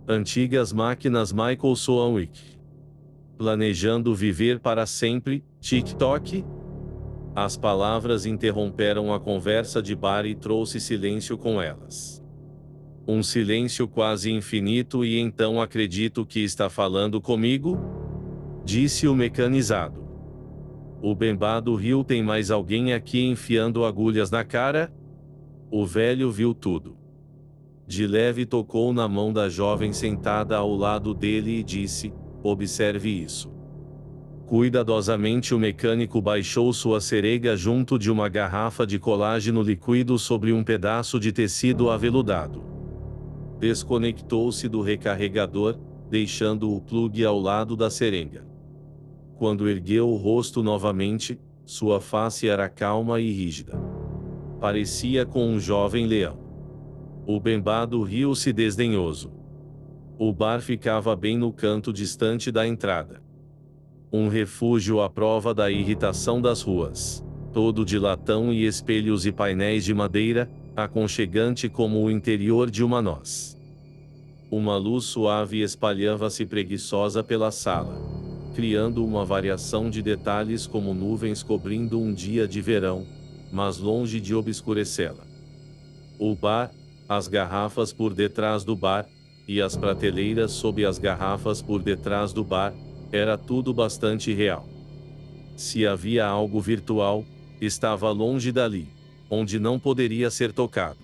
Antigas máquinas Michael Swanwick. Planejando viver para sempre, TikTok? As palavras interromperam a conversa de bar e trouxe silêncio com elas. Um silêncio quase infinito. E então acredito que está falando comigo? Disse o mecanizado. O bembado riu. Tem mais alguém aqui enfiando agulhas na cara? O velho viu tudo. De leve tocou na mão da jovem sentada ao lado dele e disse: observe isso. Cuidadosamente o mecânico baixou sua cerega junto de uma garrafa de colágeno líquido sobre um pedaço de tecido aveludado. Desconectou-se do recarregador, deixando o plugue ao lado da seringa. Quando ergueu o rosto novamente, sua face era calma e rígida. Parecia com um jovem leão. O bembado riu-se desdenhoso. O bar ficava bem no canto distante da entrada. Um refúgio à prova da irritação das ruas, todo de latão e espelhos e painéis de madeira, aconchegante como o interior de uma noz. Uma luz suave espalhava-se preguiçosa pela sala, criando uma variação de detalhes como nuvens cobrindo um dia de verão, mas longe de obscurecê-la. O bar, as garrafas por detrás do bar, e as prateleiras sob as garrafas por detrás do bar, era tudo bastante real. Se havia algo virtual, estava longe dali, onde não poderia ser tocado.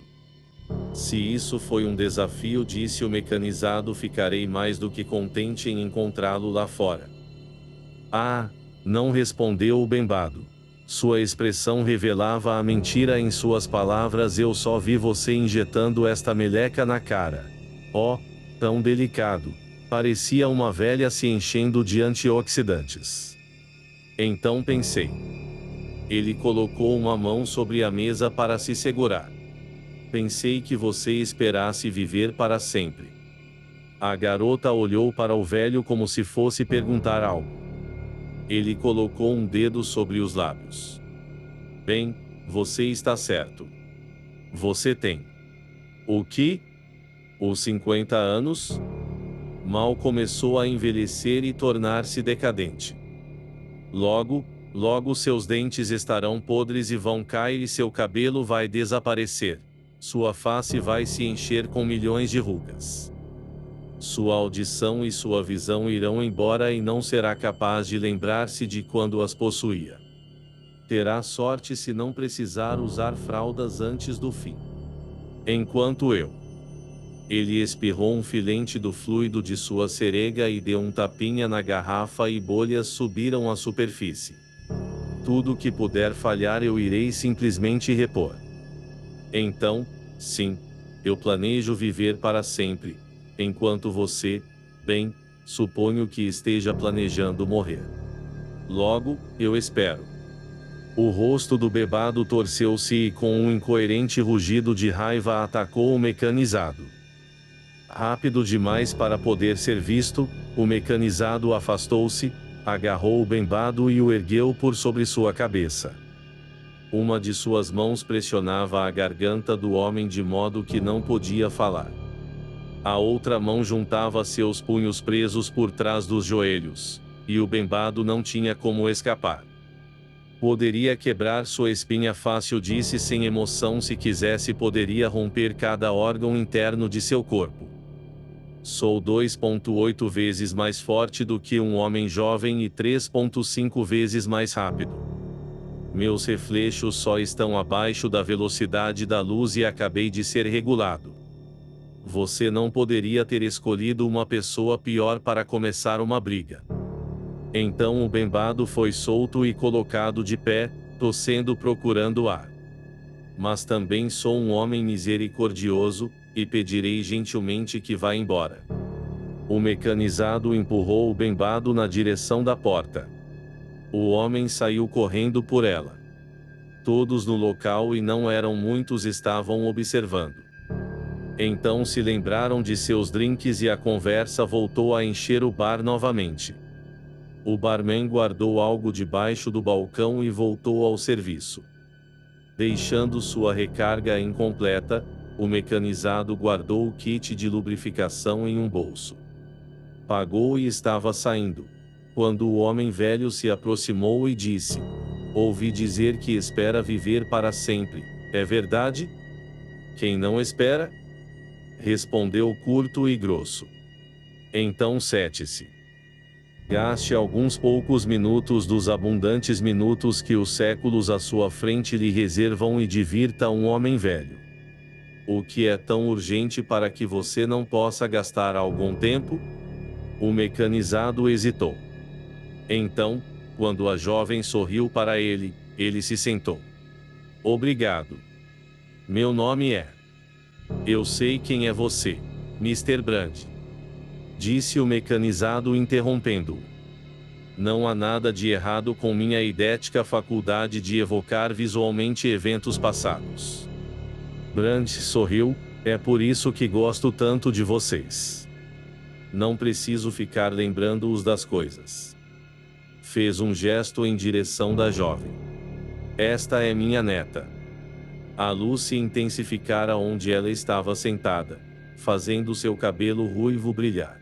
Se isso foi um desafio, disse o mecanizado, ficarei mais do que contente em encontrá-lo lá fora. Ah, não, respondeu o bembado. Sua expressão revelava a mentira em suas palavras. Eu só vi você injetando esta meleca na cara. Oh, tão delicado. Parecia uma velha se enchendo de antioxidantes. Então pensei. Ele colocou uma mão sobre a mesa para se segurar. Pensei que você esperasse viver para sempre. A garota olhou para o velho como se fosse perguntar algo. Ele colocou um dedo sobre os lábios. Bem, você está certo. Você tem. O que? Os 50 anos? Mal começou a envelhecer e tornar-se decadente. Logo, logo seus dentes estarão podres e vão cair e seu cabelo vai desaparecer. Sua face vai se encher com milhões de rugas. Sua audição e sua visão irão embora e não será capaz de lembrar-se de quando as possuía. Terá sorte se não precisar usar fraldas antes do fim. Enquanto eu. Ele espirrou um filente do fluido de sua cerega e deu um tapinha na garrafa e bolhas subiram à superfície. Tudo que puder falhar eu irei simplesmente repor. Então, sim, eu planejo viver para sempre, enquanto você, bem, suponho que esteja planejando morrer. Logo, eu espero. O rosto do bebado torceu-se e com um incoerente rugido de raiva atacou o mecanizado. Rápido demais para poder ser visto, o mecanizado afastou-se, agarrou o bembado e o ergueu por sobre sua cabeça. Uma de suas mãos pressionava a garganta do homem de modo que não podia falar. A outra mão juntava seus punhos presos por trás dos joelhos, e o bembado não tinha como escapar. Poderia quebrar sua espinha fácil, disse sem emoção. Se quisesse, poderia romper cada órgão interno de seu corpo. Sou 2,8 vezes mais forte do que um homem jovem e 3,5 vezes mais rápido. Meus reflexos só estão abaixo da velocidade da luz e acabei de ser regulado. Você não poderia ter escolhido uma pessoa pior para começar uma briga. Então o bembado foi solto e colocado de pé, tossendo procurando ar. Mas também sou um homem misericordioso, e pedirei gentilmente que vá embora. O mecanizado empurrou o bembado na direção da porta. O homem saiu correndo por ela. Todos no local, e não eram muitos, estavam observando. Então se lembraram de seus drinks e a conversa voltou a encher o bar novamente. O barman guardou algo debaixo do balcão e voltou ao serviço. Deixando sua recarga incompleta, O mecanizado guardou o kit de lubrificação em um bolso. Pagou e estava saindo, quando o homem velho se aproximou e disse: ouvi dizer que espera viver para sempre, é verdade? Quem não espera? Respondeu curto e grosso. Então sente-se. Gaste alguns poucos minutos dos abundantes minutos que os séculos à sua frente lhe reservam e divirta um homem velho. O que é tão urgente para que você não possa gastar algum tempo? O mecanizado hesitou. Então, quando a jovem sorriu para ele, ele se sentou. Obrigado. Meu nome é. Eu sei quem é você, Mr. Brand. Disse o mecanizado interrompendo-o. Não há nada de errado com minha idética faculdade de evocar visualmente eventos passados. Brand sorriu, é por isso que gosto tanto de vocês. Não preciso ficar lembrando-os das coisas. Fez um gesto em direção da jovem. Esta é minha neta. A luz se intensificara onde ela estava sentada, fazendo seu cabelo ruivo brilhar.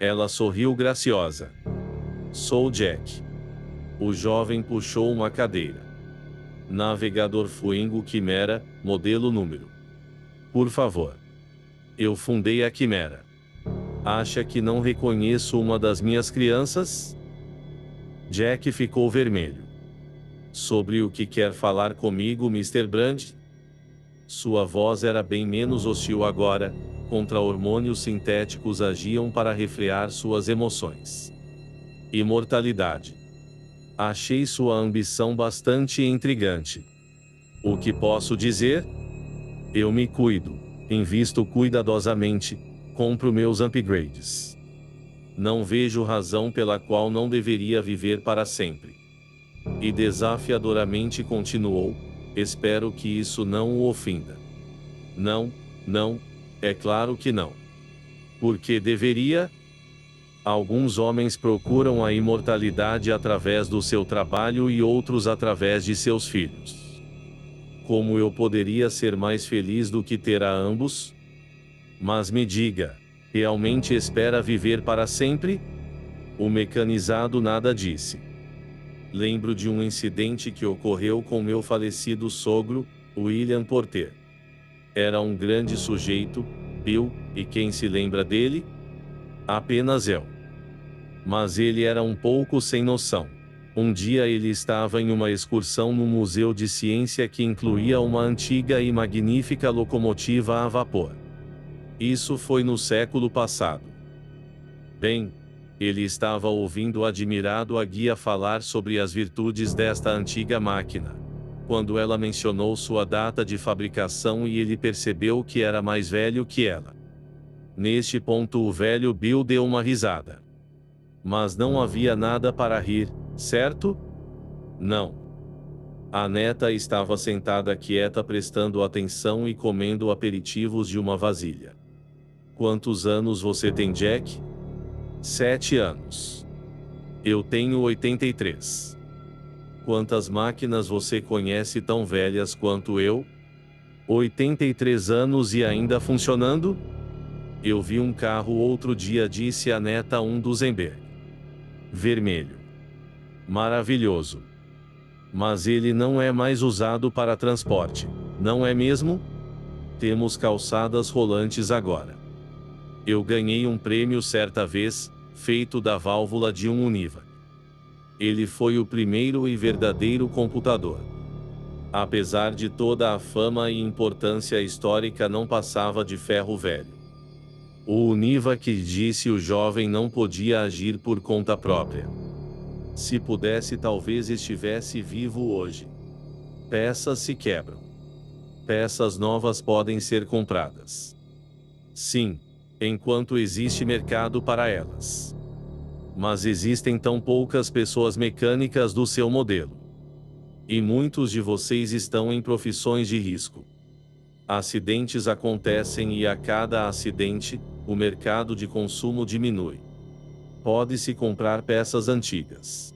Ela sorriu graciosa. Sou Jack. O jovem puxou uma cadeira. Navegador Fuingo Quimera, modelo número. Por favor. Eu fundei a Quimera. Acha que não reconheço uma das minhas crianças? Jack ficou vermelho. Sobre o que quer falar comigo, Mr. Brand? Sua voz era bem menos hostil agora, contra-hormônios sintéticos agiam para refrear suas emoções. Imortalidade. Achei sua ambição bastante intrigante. O que posso dizer? Eu me cuido, invisto cuidadosamente, compro meus upgrades. Não vejo razão pela qual não deveria viver para sempre. E desafiadoramente continuou, espero que isso não o ofenda. Não, não, é claro que não. Porque deveria? Alguns homens procuram a imortalidade através do seu trabalho e outros através de seus filhos. Como eu poderia ser mais feliz do que ter a ambos? Mas me diga, realmente espera viver para sempre? O mecanizado nada disse. Lembro de um incidente que ocorreu com meu falecido sogro, William Porter. Era um grande sujeito, Bill, e quem se lembra dele? Apenas eu. Mas ele era um pouco sem noção. Um dia ele estava em uma excursão no Museu de Ciência que incluía uma antiga e magnífica locomotiva a vapor. Isso foi no século passado. Bem, ele estava ouvindo admirado a guia falar sobre as virtudes desta antiga máquina. Quando ela mencionou sua data de fabricação e ele percebeu que era mais velho que ela. Neste ponto o velho Bill deu uma risada. Mas não havia nada para rir, certo? Não. A neta estava sentada quieta prestando atenção e comendo aperitivos de uma vasilha. Quantos anos você tem, Jack? 7 anos. Eu tenho 83. Quantas máquinas você conhece tão velhas quanto eu? 83 anos e ainda funcionando? Eu vi um carro outro dia, disse a neta Duesenberg. Vermelho. Maravilhoso. Mas ele não é mais usado para transporte, não é mesmo? Temos calçadas rolantes agora. Eu ganhei um prêmio certa vez, feito da válvula de um Univac. Ele foi o primeiro e verdadeiro computador. Apesar de toda a fama e importância histórica, não passava de ferro velho. O Univac, disse o jovem, não podia agir por conta própria. Se pudesse, talvez estivesse vivo hoje. Peças se quebram. Peças novas podem ser compradas. Sim, enquanto existe mercado para elas. Mas existem tão poucas pessoas mecânicas do seu modelo. E muitos de vocês estão em profissões de risco. Acidentes acontecem e a cada acidente, o mercado de consumo diminui. Pode-se comprar peças antigas.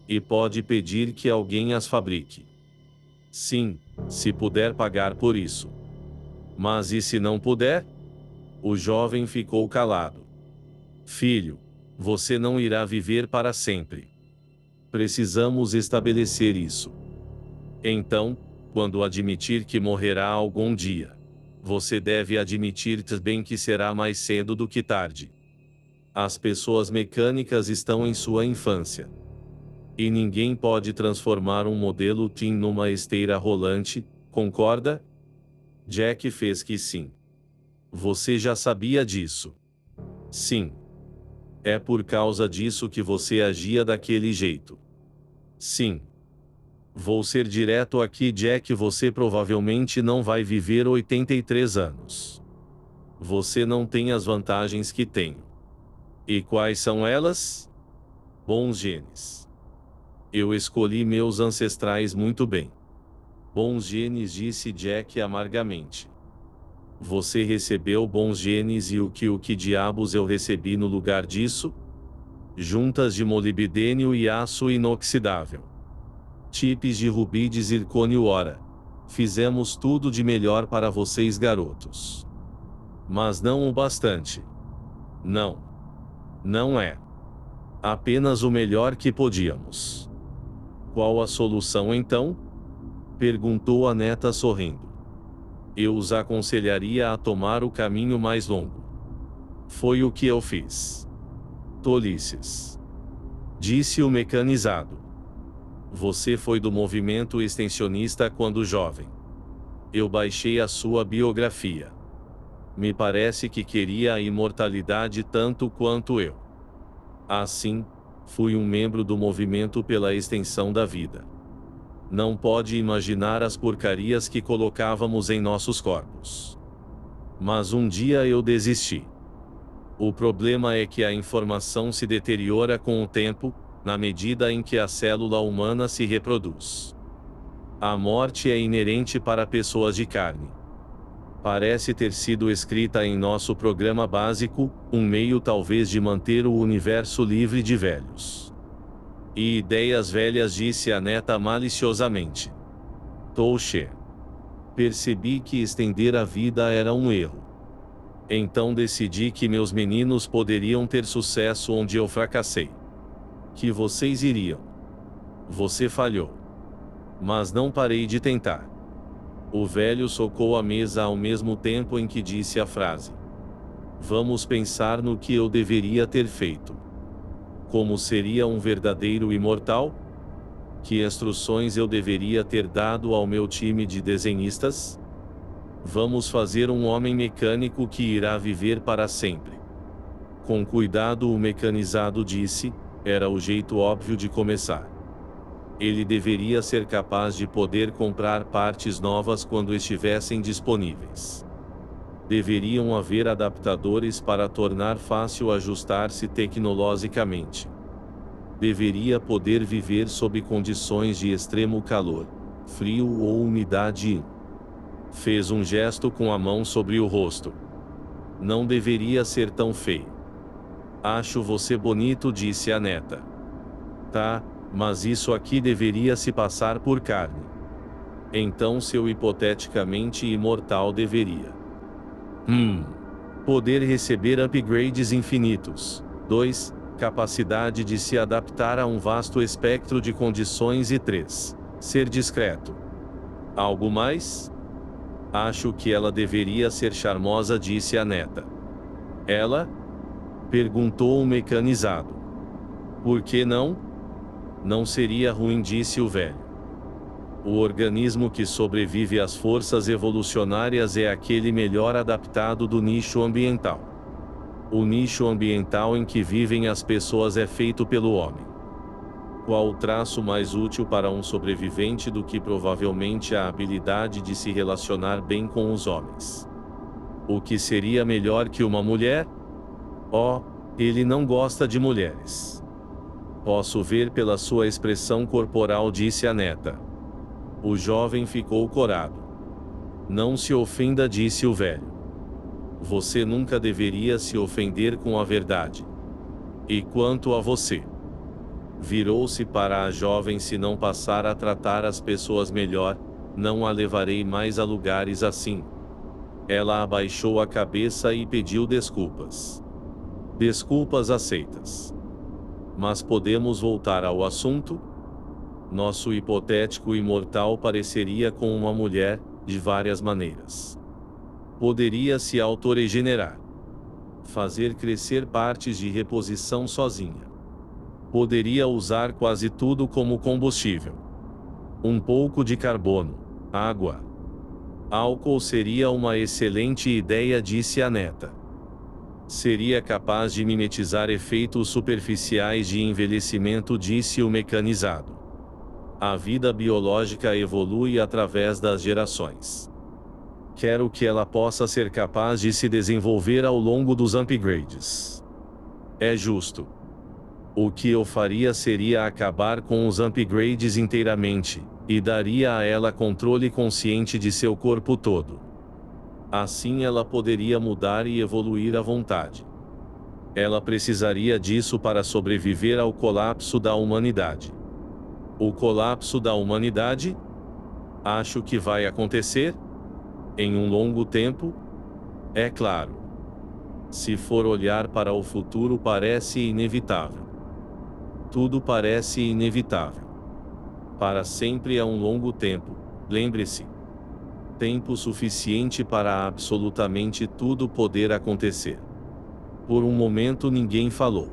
E pode pedir que alguém as fabrique. Sim, se puder pagar por isso. Mas e se não puder? O jovem ficou calado. Filho, você não irá viver para sempre. Precisamos estabelecer isso. Então, quando admitir que morrerá algum dia, você deve admitir também que será mais cedo do que tarde. As pessoas mecânicas estão em sua infância. E ninguém pode transformar um modelo TIM numa esteira rolante, concorda? Jack fez que sim. Você já sabia disso? Sim. É por causa disso que você agia daquele jeito. Sim. Vou ser direto aqui, Jack. Você provavelmente não vai viver 83 anos. Você não tem as vantagens que tenho. E quais são elas? Bons genes. Eu escolhi meus ancestrais muito bem. Bons genes, disse Jack amargamente. Você recebeu bons genes e o que diabos eu recebi no lugar disso? Juntas de molibdênio e aço inoxidável. Chips de rubi de zircônio. Ora, fizemos tudo de melhor para vocês, garotos. Mas não o bastante. Não. Não é. Apenas o melhor que podíamos. Qual a solução então? Perguntou a neta sorrindo. Eu os aconselharia a tomar o caminho mais longo. Foi o que eu fiz. Tolices. Disse o mecanizado. Você foi do movimento extensionista quando jovem. Eu baixei a sua biografia. Me parece que queria a imortalidade tanto quanto eu. Assim, fui um membro do movimento pela extensão da vida. Não pode imaginar as porcarias que colocávamos em nossos corpos. Mas um dia eu desisti. O problema é que a informação se deteriora com o tempo, na medida em que a célula humana se reproduz. A morte é inerente para pessoas de carne. Parece ter sido escrita em nosso programa básico, um meio talvez de manter o universo livre de velhos. E ideias velhas, disse a neta maliciosamente. Touché. Percebi que estender a vida era um erro. Então decidi que meus meninos poderiam ter sucesso onde eu fracassei. Que vocês iriam. Você falhou. Mas não parei de tentar. O velho socou a mesa ao mesmo tempo em que disse a frase. Vamos pensar no que eu deveria ter feito. Como seria um verdadeiro imortal? Que instruções eu deveria ter dado ao meu time de desenhistas? Vamos fazer um homem mecânico que irá viver para sempre. Com cuidado, o mecanizado disse, era o jeito óbvio de começar. Ele deveria ser capaz de poder comprar partes novas quando estivessem disponíveis. Deveriam haver adaptadores para tornar fácil ajustar-se tecnologicamente. Deveria poder viver sob condições de extremo calor, frio ou umidade. Fez um gesto com a mão sobre o rosto. Não deveria ser tão feio. Acho você bonito, disse a neta. Tá, mas isso aqui deveria se passar por carne. Então seu hipoteticamente imortal deveria. Poder receber upgrades infinitos. 2. Capacidade de se adaptar a um vasto espectro de condições. E 3. Ser discreto. Algo mais? Acho que ela deveria ser charmosa, disse a neta. Ela? Perguntou o mecanizado. Por que não? Não seria ruim, disse o velho. O organismo que sobrevive às forças evolucionárias é aquele melhor adaptado do nicho ambiental. O nicho ambiental em que vivem as pessoas é feito pelo homem. Qual o traço mais útil para um sobrevivente do que provavelmente a habilidade de se relacionar bem com os homens? O que seria melhor que uma mulher? Oh, ele não gosta de mulheres. Posso ver pela sua expressão corporal, disse a neta. O jovem ficou corado. Não se ofenda, disse o velho. Você nunca deveria se ofender com a verdade. E quanto a você? Virou-se para a jovem. Se não passar a tratar as pessoas melhor, não a levarei mais a lugares assim. Ela abaixou a cabeça e pediu desculpas. Desculpas aceitas. Mas podemos voltar ao assunto? Nosso hipotético imortal pareceria com uma mulher, de várias maneiras. Poderia se autorregenerar. Fazer crescer partes de reposição sozinha. Poderia usar quase tudo como combustível. Um pouco de carbono, água. Álcool seria uma excelente ideia, disse a neta. Seria capaz de mimetizar efeitos superficiais de envelhecimento, disse o mecanizado. A vida biológica evolui através das gerações. Quero que ela possa ser capaz de se desenvolver ao longo dos upgrades. É justo. O que eu faria seria acabar com os upgrades inteiramente, e daria a ela controle consciente de seu corpo todo. Assim ela poderia mudar e evoluir à vontade. Ela precisaria disso para sobreviver ao colapso da humanidade. O colapso da humanidade? Acho que vai acontecer? Em um longo tempo? É claro. Se for olhar para o futuro, parece inevitável. Tudo parece inevitável. Para sempre é um longo tempo, lembre-se. Tempo suficiente para absolutamente tudo poder acontecer. Por um momento ninguém falou.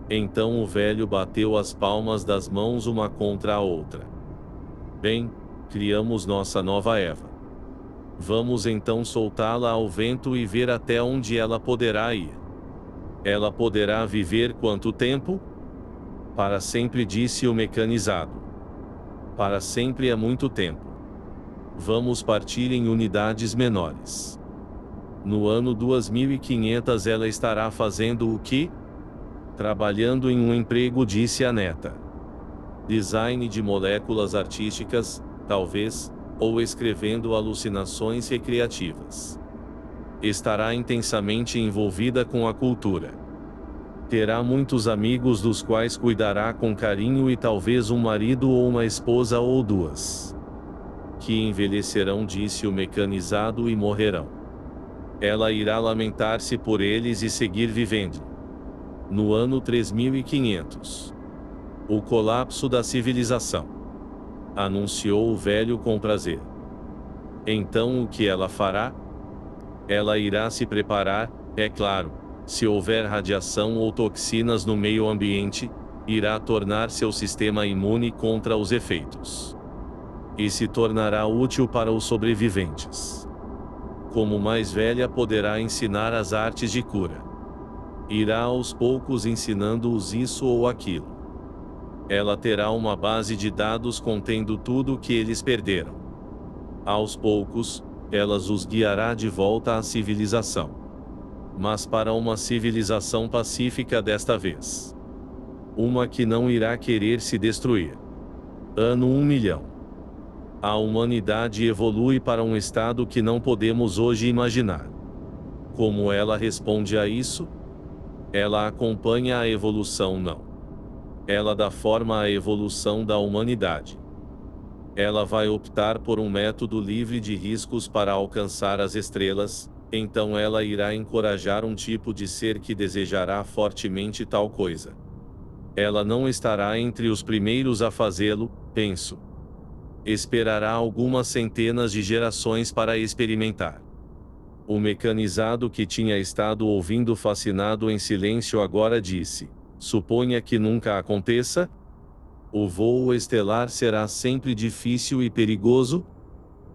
Então o velho bateu as palmas das mãos uma contra a outra. Bem, criamos nossa nova Eva. Vamos então soltá-la ao vento e ver até onde ela poderá ir. Ela poderá viver quanto tempo? Para sempre, disse o mecanizado. Para sempre é muito tempo. Vamos partir em unidades menores. No ano 2500 ela estará fazendo o quê? Trabalhando em um emprego, disse a neta. Design de moléculas artísticas, talvez, ou escrevendo alucinações recreativas. Estará intensamente envolvida com a cultura. Terá muitos amigos dos quais cuidará com carinho e talvez um marido ou uma esposa ou duas. Que envelhecerão, disse o mecanizado, e morrerão. Ela irá lamentar-se por eles e seguir vivendo. No ano 3500. O colapso da civilização. Anunciou o velho com prazer. Então o que ela fará? Ela irá se preparar, é claro, se houver radiação ou toxinas no meio ambiente, irá tornar seu sistema imune contra os efeitos. E se tornará útil para os sobreviventes. Como mais velha, poderá ensinar as artes de cura. Irá aos poucos ensinando-os isso ou aquilo. Ela terá uma base de dados contendo tudo o que eles perderam. Aos poucos, ela os guiará de volta à civilização. Mas para uma civilização pacífica desta vez. Uma que não irá querer se destruir. Ano 1.000.000. A humanidade evolui para um estado que não podemos hoje imaginar. Como ela responde a isso? Ela acompanha a evolução, não. Ela dá forma à evolução da humanidade. Ela vai optar por um método livre de riscos para alcançar as estrelas, então ela irá encorajar um tipo de ser que desejará fortemente tal coisa. Ela não estará entre os primeiros a fazê-lo, penso. Esperará algumas centenas de gerações para experimentar. O mecanizado, que tinha estado ouvindo fascinado em silêncio, agora disse: suponha que nunca aconteça? O voo estelar será sempre difícil e perigoso?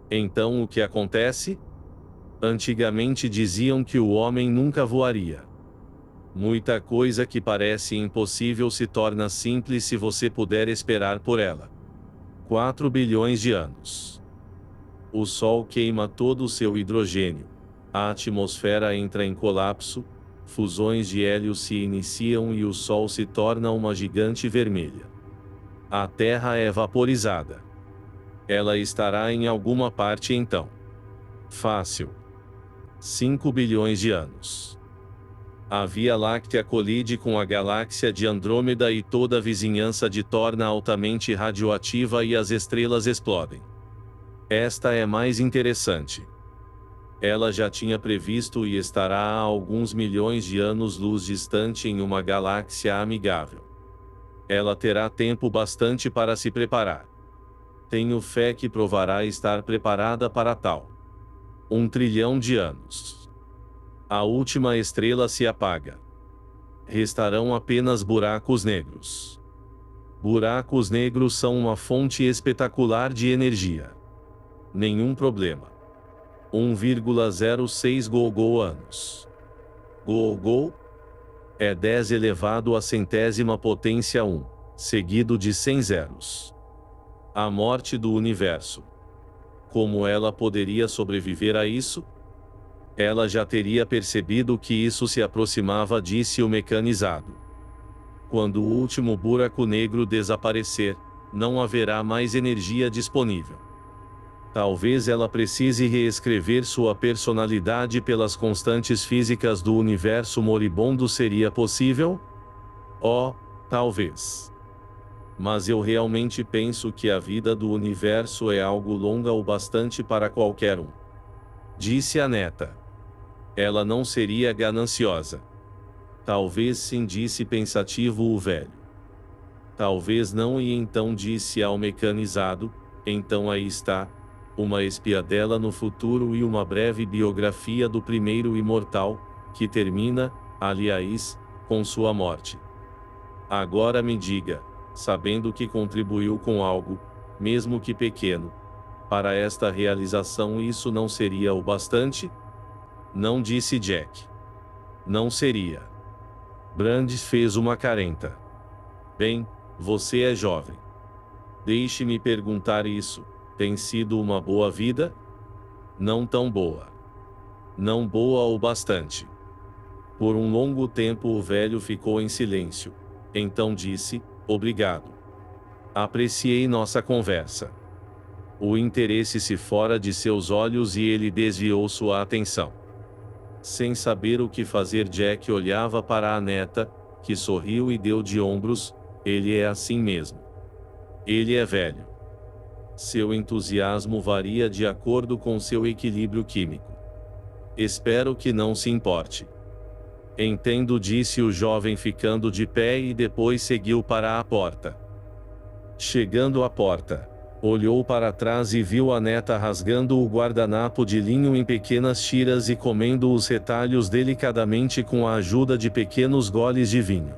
Então o que acontece? Antigamente diziam que o homem nunca voaria. Muita coisa que parece impossível se torna simples se você puder esperar por ela. 4 bilhões de anos. O Sol queima todo o seu hidrogênio. A atmosfera entra em colapso, fusões de hélio se iniciam e o Sol se torna uma gigante vermelha. A Terra é vaporizada. Ela estará em alguma parte então. Fácil. 5 bilhões de anos. A Via Láctea colide com a galáxia de Andrômeda e toda a vizinhança de torna altamente radioativa e as estrelas explodem. Esta é mais interessante. Ela já tinha previsto e estará a alguns milhões de anos-luz distante em uma galáxia amigável. Ela terá tempo bastante para se preparar. Tenho fé que provará estar preparada para tal. 1 trilhão de anos. A última estrela se apaga. Restarão apenas buracos negros. Buracos negros são uma fonte espetacular de energia. Nenhum problema. 1,06 Gogol anos. Gogol é 10 elevado à centésima potência 1, seguido de 100 zeros. A morte do universo. Como ela poderia sobreviver a isso? Ela já teria percebido que isso se aproximava, disse o mecanizado. Quando o último buraco negro desaparecer, não haverá mais energia disponível. Talvez ela precise reescrever sua personalidade pelas constantes físicas do universo moribundo. Seria possível? Oh, talvez. Mas eu realmente penso que a vida do universo é algo longa o bastante para qualquer um. Disse a neta. Ela não seria gananciosa. Talvez sim, disse pensativo o velho. Talvez não, e então disse ao mecanizado, então aí está, uma espiadela no futuro e uma breve biografia do primeiro imortal, que termina, aliás, com sua morte. Agora me diga, sabendo que contribuiu com algo, mesmo que pequeno, para esta realização, isso não seria o bastante? Não, disse Jack. Não seria. Brandes fez uma careta. Bem, você é jovem. Deixe-me perguntar isso, tem sido uma boa vida? Não tão boa. Não boa o bastante. Por um longo tempo o velho ficou em silêncio. Então disse, obrigado. Apreciei nossa conversa. O interesse se fora de seus olhos e ele desviou sua atenção. Sem saber o que fazer, Jack olhava para a neta, que sorriu e deu de ombros. Ele é assim mesmo. Ele é velho. Seu entusiasmo varia de acordo com seu equilíbrio químico. Espero que não se importe. Entendo, disse o jovem ficando de pé e depois seguiu para a porta. Chegando à porta, olhou para trás e viu a neta rasgando o guardanapo de linho em pequenas tiras e comendo os retalhos delicadamente com a ajuda de pequenos goles de vinho.